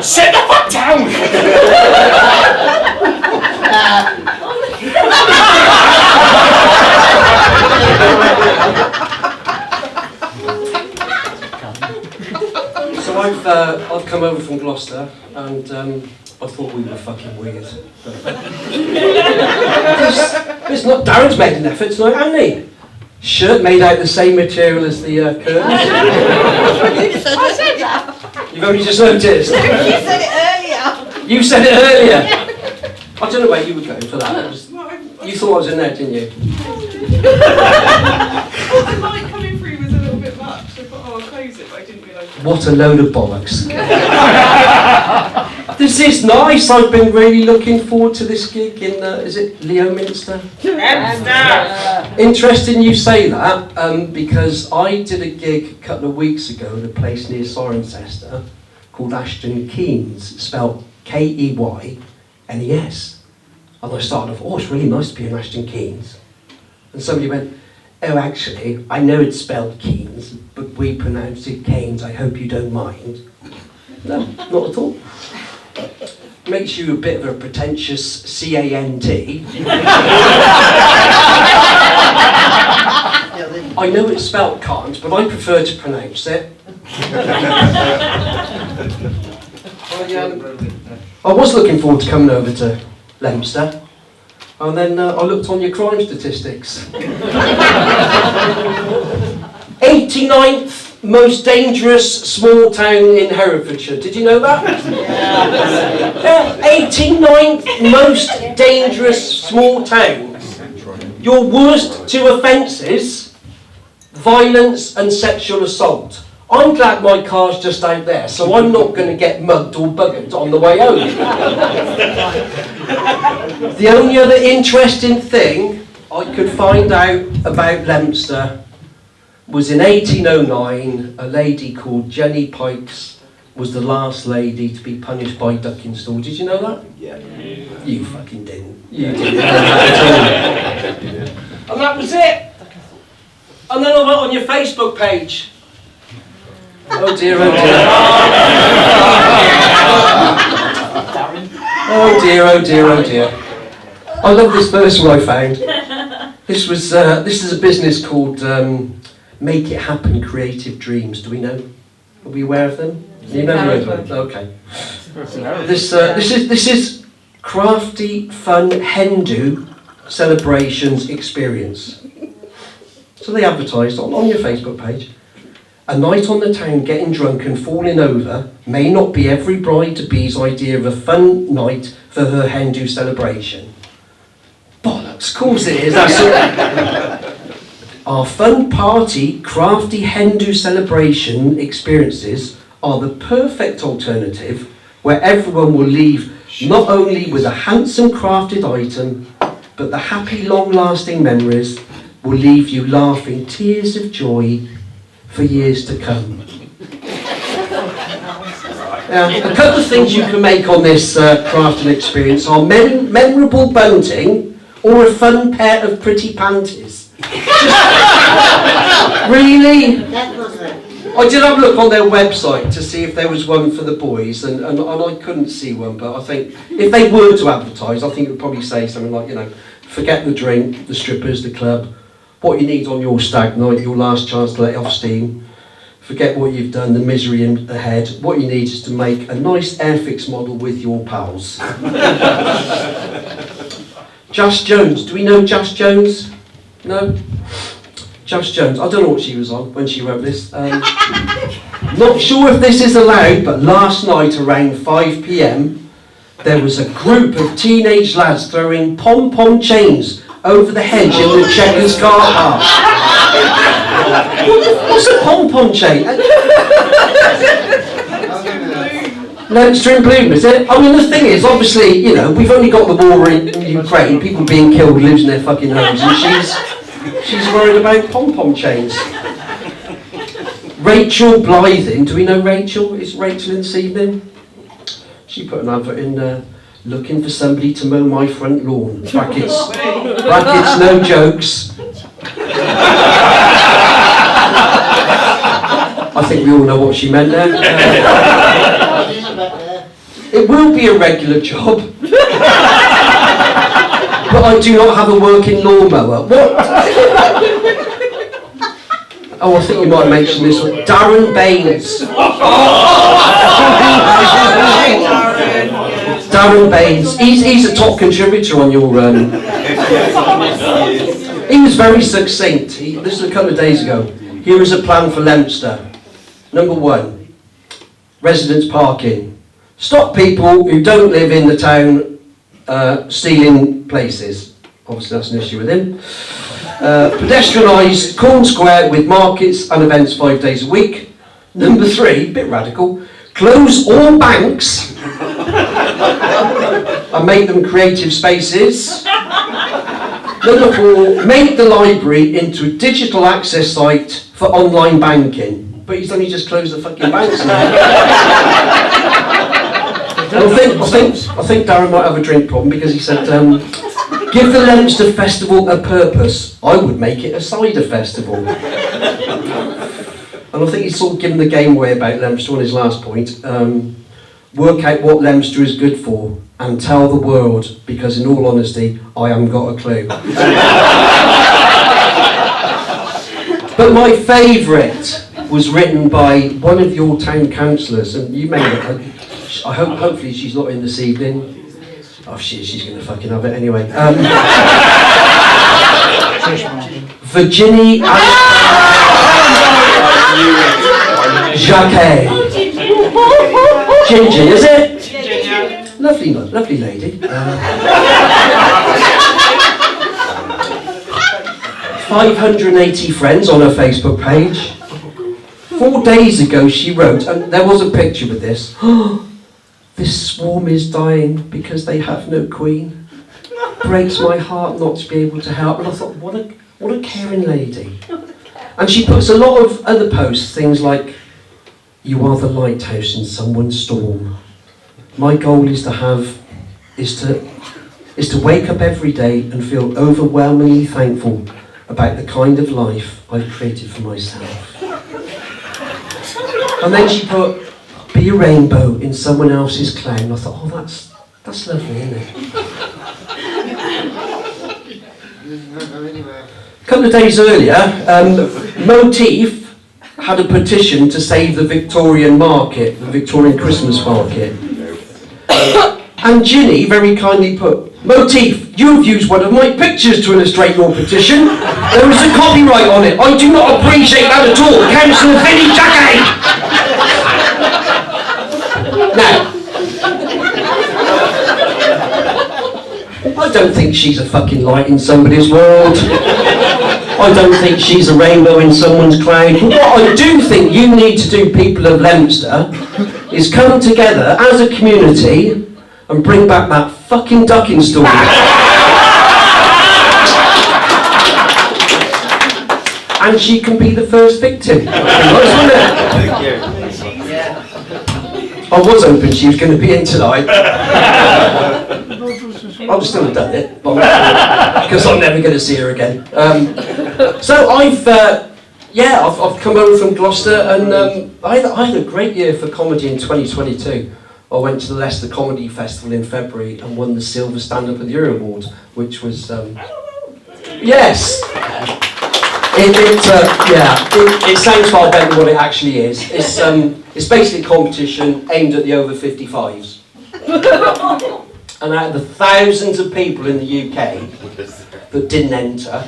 Sit the fuck down! So I've come over from Gloucester, and I thought we were fucking weird. It's not. Darren's made an effort tonight, hasn't he? Shirt made out of the same material as the curtains. I said that. You've only just noticed. You said it earlier. You said it earlier. I don't know where you were going for that. You thought I was in there, didn't you? The light coming through was a little bit much. I thought, oh, I'll close it, but I didn't realise. What a load of bollocks. This is nice. I've been really looking forward to this gig in, is it Leominster? Interesting you say that, because I did a gig a couple of weeks ago at a place near Cirencester called Ashton Keynes, spelled Keynes. And I started off, oh, it's really nice to be in Ashton Keynes. And somebody went, oh, actually, I know it's spelled Keynes, but we pronounce it Keynes. I hope you don't mind. No, not at all. Makes you a bit of a pretentious C-A-N-T. I know it's spelled can't, but I prefer to pronounce it. I was looking forward to coming over to Leominster, and then I looked on your crime statistics. 89th most dangerous small town in Herefordshire. Did you know that? Yeah. 89th most dangerous small town. Your worst two offences, violence and sexual assault. I'm glad my car's just out there, so I'm not going to get mugged or buggered on the way home. The only other interesting thing I could find out about Leominster was in 1809, a lady called Jenny Pikes was the last lady to be punished by ducking stool. Did you know that? Yeah. You fucking didn't. You didn't know that at all. And that was it. And then I went on your Facebook page. Oh dear, oh dear. Oh dear, oh dear, oh dear. I love this first one I found. This is a business called Make It Happen Creative Dreams. Do we know? Are we aware of them? You never heard of them? Okay. This is crafty, fun Hindu celebrations experience. So they advertised on your Facebook page. A night on the town getting drunk and falling over may not be every bride-to-be's idea of a fun night for her Hindu celebration. Bollocks, of course it is, that's it. Our fun party, crafty Hindu celebration experiences are the perfect alternative where everyone will leave not only with a handsome crafted item, but the happy long-lasting memories will leave you laughing tears of joy for years to come. A couple of things you can make on this crafting experience are memorable bunting or a fun pair of pretty panties. Really? I did have a look on their website to see if there was one for the boys, and I couldn't see one, but I think if they were to advertise, I think it would probably say something like, forget the drink, the strippers, the club, what you need on your stag night, your last chance to let off steam. Forget what you've done, the misery ahead. What you need is to make a nice Airfix model with your pals. Just Jones. Do we know Just Jones? No? Just Jones. I don't know what she was on when she wrote this. Not sure if this is allowed, but last night around 5 p.m, there was a group of teenage lads throwing pom-pom chains over the hedge in the Checkers car park. What's a pom-pom chain? Leominster in bloom, is it? I mean, the thing is, obviously, we've only got the war in Ukraine, people being killed, losing their fucking homes, and she's worried about pom-pom chains. Rachel Blything, do we know Rachel? Is Rachel in this evening? She put an advert in looking for somebody to mow my front lawn. Brackets, no jokes. I think we all know what she meant there. It will be a regular job. But I do not have a working lawnmower. What? Oh, I think you might mention this one. Darren Baines. Darren Baines. He's a top contributor on your... He was very succinct. This was a couple of days ago. Here is a plan for Leominster. Number 1, residents parking. Stop people who don't live in the town stealing places. Obviously that's an issue with him. Pedestrianise Corn Square with markets and events 5 days a week. Number 3, bit radical, close all banks and make them creative spaces. Number 4, make the library into a digital access site for online banking. But he's only just closed the fucking banks now. I think Darren might have a drink problem because he said, give the Leominster Festival a purpose. I would make it a cider festival. And I think he's sort of given the game away about Leominster on his last point. Work out what Leominster is good for and tell the world, because in all honesty, I haven't got a clue. But my favourite was written by one of your town councillors, and you may hopefully she's not in this evening. Oh, she's going to fucking have it anyway. Virginie Jacquet. Ginger, is it? Lovely lady. 580 friends on her Facebook page. 4 days ago she wrote, and there was a picture with this, this swarm is dying because they have no queen. Breaks my heart not to be able to help. And I thought, what a caring lady. And she puts a lot of other posts, things like, you are the lighthouse in someone's storm. My goal is to wake up every day and feel overwhelmingly thankful about the kind of life I've created for myself. And then she put, be a rainbow in someone else's cloud. I thought, oh, that's lovely, isn't it? A couple of days earlier, Motif had a petition to save the Victorian market, the Victorian Christmas market. And Ginny very kindly put, Motif, you've used one of my pictures to illustrate your petition. There is a copyright on it. I do not appreciate that at all. Councillor Vinnie Jacquet! Now, I don't think she's a fucking light in somebody's world. I don't think she's a rainbow in someone's cloud. But what I do think you need to do, people of Leominster, is come together as a community and bring back that fucking ducking story. And she can be the first victim. Nice, Thank you. I was hoping she was going to be in tonight. I would still have done it, because I'm never going to see her again. So I've come over from Gloucester, and I had a great year for comedy in 2022. I went to the Leicester Comedy Festival in February and won the Silver Stand-Up of the Year award, which was yes. It sounds far better than what it actually is. It's basically a competition aimed at the over 55s. And out of the thousands of people in the UK that didn't enter,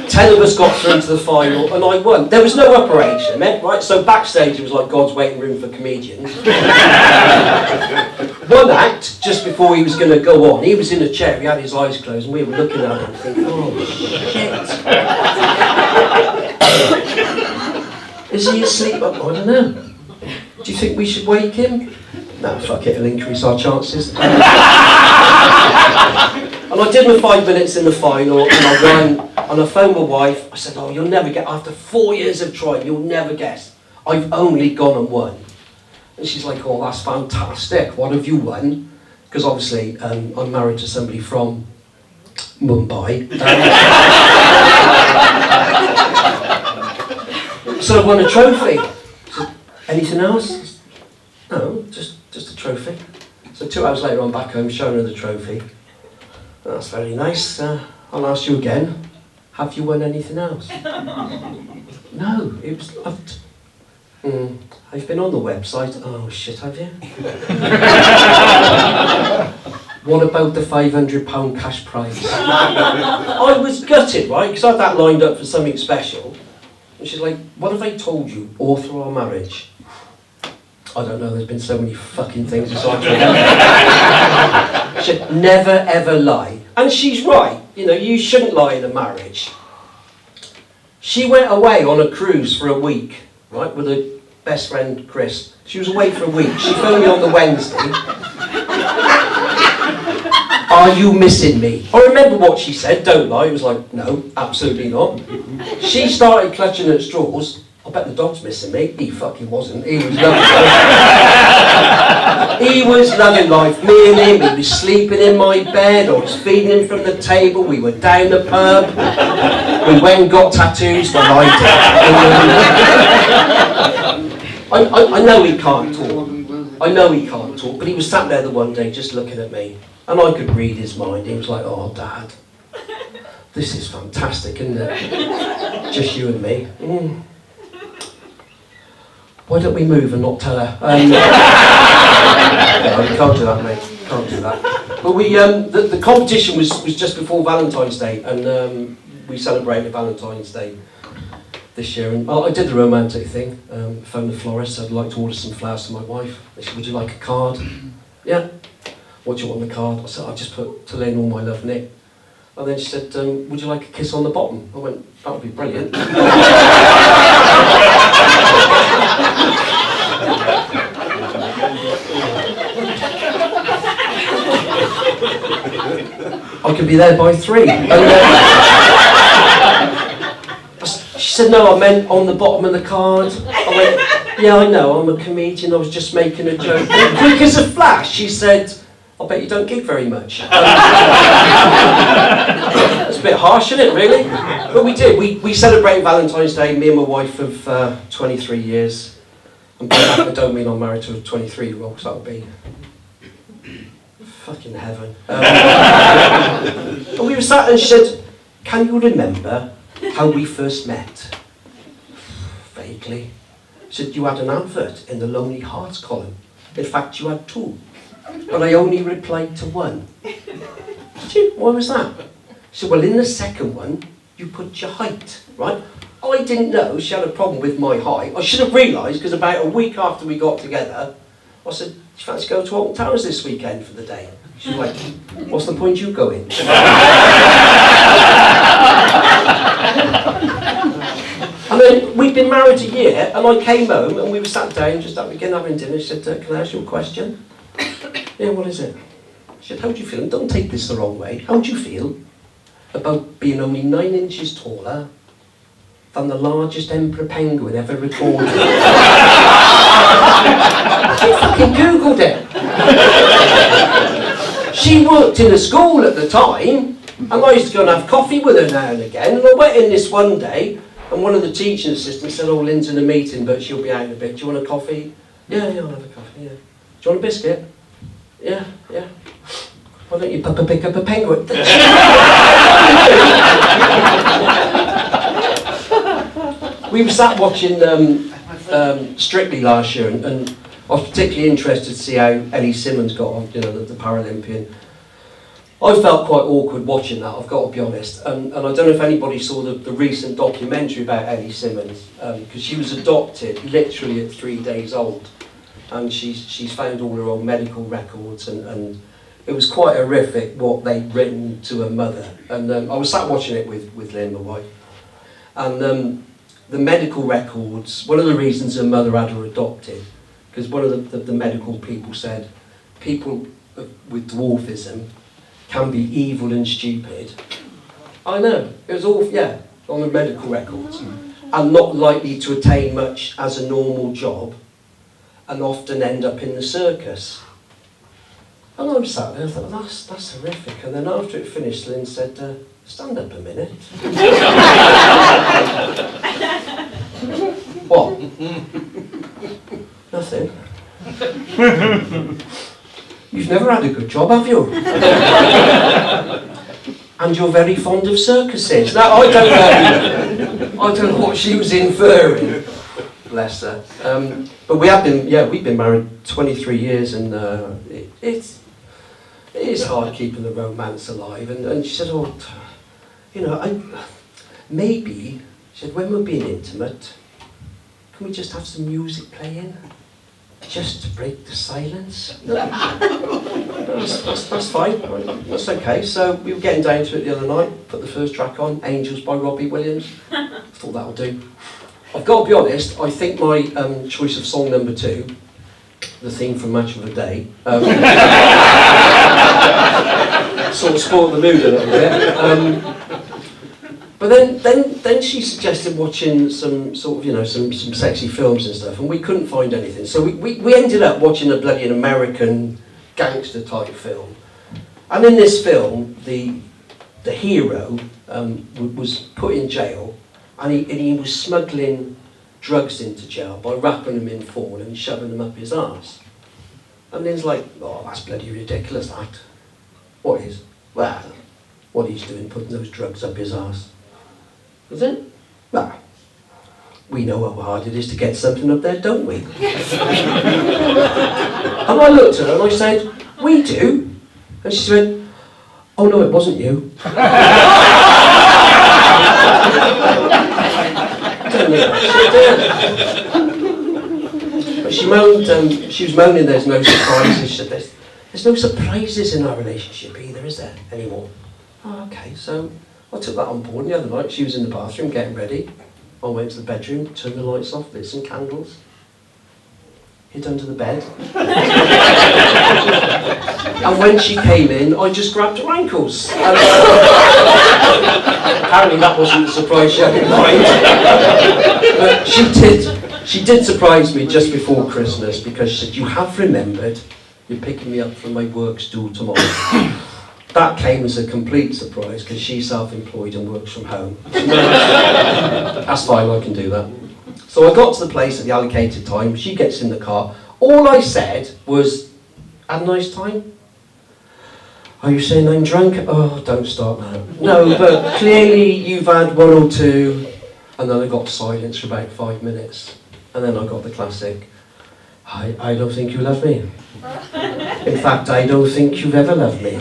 10 of us got through to the final, and I won. There was no upper age limit, right? So backstage it was like God's waiting room for comedians. One act, just before he was going to go on, he was in a chair, he had his eyes closed, and we were looking at him thinking, oh shit. Is he asleep? I don't know. Do you think we should wake him? No, fuck it, it'll increase our chances. And I did my 5 minutes in the final, and I won, and I phoned my wife. I said, oh, you'll never get, after 4 years of trying, you'll never guess. I've only gone and won. And she's like, oh, that's fantastic. What have you won? Because obviously, I'm married to somebody from Mumbai. So I won a trophy. Anything else? No, just a trophy. So 2 hours later I'm back home showing her the trophy. That's very nice. I'll ask you again. Have you won anything else? No, it was... I've been on the website. Oh shit, have you? What about the £500 cash prize? I was gutted, right? Because I had that lined up for something special. And she's like, what have I told you all through our marriage? I don't know, there's been so many fucking things aside from that. She said, never ever lie. And she's right, you know, you shouldn't lie in a marriage. She went away on a cruise for a week, right, with her best friend Chris. She was away for a week. She phoned me on the Wednesday. Are you missing me? I remember what she said, don't lie. It was like, no, absolutely not. She started clutching at straws. I bet the dog's missing me. He fucking wasn't. He was loving life. He was loving life. Me and him, he was sleeping in my bed. I was feeding him from the table. We were down the pub. We went and got tattoos. Well, I did. I know he can't talk. I know he can't talk, but he was sat there the one day just looking at me. And I could read his mind. He was like, oh, Dad, this is fantastic, isn't it? Just you and me. Why don't we move and not tell her? No, we can't do that, mate. Can't do that. But we, the competition was just before Valentine's Day, and we celebrated Valentine's Day this year. And I did the romantic thing. Phoned the florist. I'd like to order some flowers for my wife. They said, would you like a card? Yeah. What do you want on the card? I said, I just put to Lynn all my love, Nick. And then she said, would you like a kiss on the bottom? I went, that would be brilliant. I could be there by 3. And, she said, no, I meant on the bottom of the card. I went, yeah, I know, I'm a comedian, I was just making a joke. And quick as a flash, she said, I bet you don't gig very much. That's a bit harsh, isn't it, really? But we did. We celebrated Valentine's Day, me and my wife of 23 years. And by that I don't mean I'm married to a 23-year-old, because that would be fucking heaven. And we were sat and she said, can you remember how we first met? Vaguely. She said, you had an advert in the Lonely Hearts column. In fact, you had 2. But I only replied to 1. Why was that? She said, well, in the second one, you put your height, right? I didn't know she had a problem with my height. I should have realised, because about a week after we got together, I said, do you fancy going to Alton Towers this weekend for the day? She was like, what's the point you going? And then we'd been married a year, and I came home, and we were sat down, just having dinner. She said, can I ask you a question? Yeah, what is it? She said, how do you feel? And don't take this the wrong way. How do you feel about being only 9 inches taller than the largest emperor penguin ever recorded? She fucking Googled it. She worked in a school at the time, and I used to go and have coffee with her now and again. And I went in this one day, and one of the teaching assistants said, oh, Lynn's in a meeting, but she'll be out in a bit. Do you want a coffee? Yeah, I'll have a coffee, yeah. Do you want a biscuit? Yeah. Why don't you pick up a penguin? We were sat watching Strictly last year, and I was particularly interested to see how Ellie Simmons got on, you know, the Paralympian. I felt quite awkward watching that, I've got to be honest. And I don't know if anybody saw the recent documentary about Ellie Simmons, because she was adopted literally at 3 days old. And she's found all her old medical records, and it was quite horrific what they'd written to her mother. And I was sat watching it with Lynn, my wife. And the medical records, one of the reasons her mother had her adopted, because one of the medical people said, people with dwarfism can be evil and stupid. I know, it was all, yeah, on the medical records. And not likely to attain much as a normal job, and often end up in the circus. And I was sat there, I thought, that's horrific. And then after it finished, Lynn said, stand up a minute. What? Nothing. You've never had a good job, have you? And you're very fond of circuses. Now, I don't know what she was inferring. Bless her. But we've been married 23 years, and it is hard keeping the romance alive. And she said, oh, maybe, she said, when we're being intimate, can we just have some music playing? Just to break the silence? That's fine, that's okay. So we were getting down to it the other night, put the first track on, Angels by Robbie Williams. Thought that'll do. I've got to be honest, I think my choice of song number 2, the theme from Match of the Day, sort of spoiled the mood a little bit. But then she suggested watching some sort of, some sexy films and stuff, and we couldn't find anything. So we ended up watching a bloody American gangster type film. And in this film, the hero was put in jail, and he was smuggling drugs into jail by wrapping them in foil and shoving them up his arse. And then it's like, oh, that's bloody ridiculous, that. What is? Well, what he's doing, putting those drugs up his arse. Is it? Well, we know how hard it is to get something up there, don't we? And I looked at her and I said, we do. And she said, oh no, it wasn't you. But she moaned, she was moaning there's no surprises. She said, there's no surprises in our relationship either, is there, anymore? Oh, okay, so I took that on board, and the other night she was in the bathroom getting ready. I went to the bedroom, turned the lights off, lit some candles, hid under the bed. And when she came in, I just grabbed her ankles. And, apparently that wasn't the surprise she had in mind. But she did surprise me just before Christmas, because she said, you have remembered, you're picking me up from my work stool tomorrow. That came as a complete surprise, because she's self-employed and works from home. That's fine, I can do that. So I got to the place at the allocated time, she gets in the car. All I said was, had a nice time? Are you saying I'm drunk? Oh, don't start now. No, but clearly you've had one or two. And then I got silence for about 5 minutes. And then I got the classic, I don't think you love me. In fact, I don't think you've ever loved me.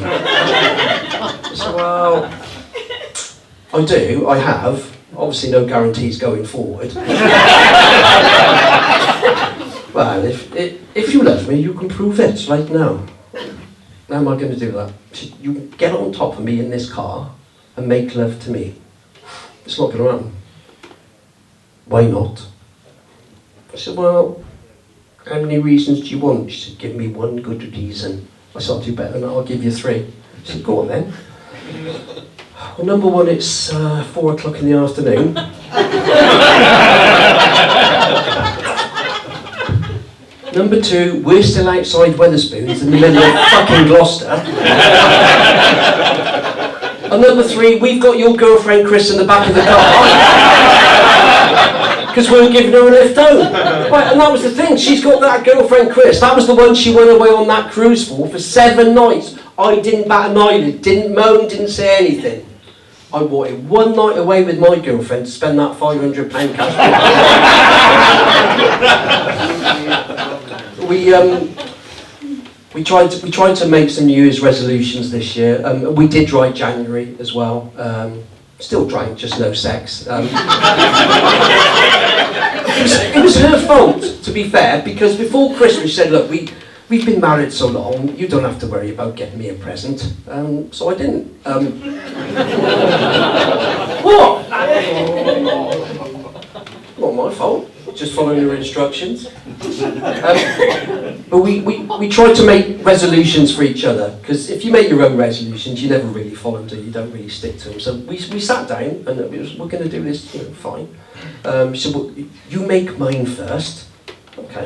So, well, I do, I have. Obviously no guarantees going forward. Well, if you love me, you can prove it right now. How am I going to do that? You get on top of me in this car and make love to me. It's not going to happen. Why not? I said, well, how many reasons do you want? She said, give me one good reason. I said, I'll do better than that, I'll give you 3. I said, go on then. Well, number 1, it's 4 o'clock in the afternoon. Number 2, we're still outside Wetherspoons in the middle of fucking Gloucester. And number 3, we've got your girlfriend Chris in the back of the car. Because we were giving her a lift home. Right, and that was the thing, she's got that girlfriend Chris. That was the one she went away on that cruise for 7 nights. I didn't bat an eyelid, didn't moan, didn't say anything. I wanted one night away with my girlfriend to spend that £500 cash. We tried to make some New Year's resolutions this year. We did dry January as well. Still drank, just no sex. It was her fault, to be fair, because before Christmas she said, look, we've been married so long, you don't have to worry about getting me a present. So I didn't. What? Not my fault, just following her instructions. But we tried to make resolutions for each other, because if you make your own resolutions, you never really follow them, you don't really stick to them. So we sat down, and we're going to do this, fine. She said, well, you make mine first. Okay.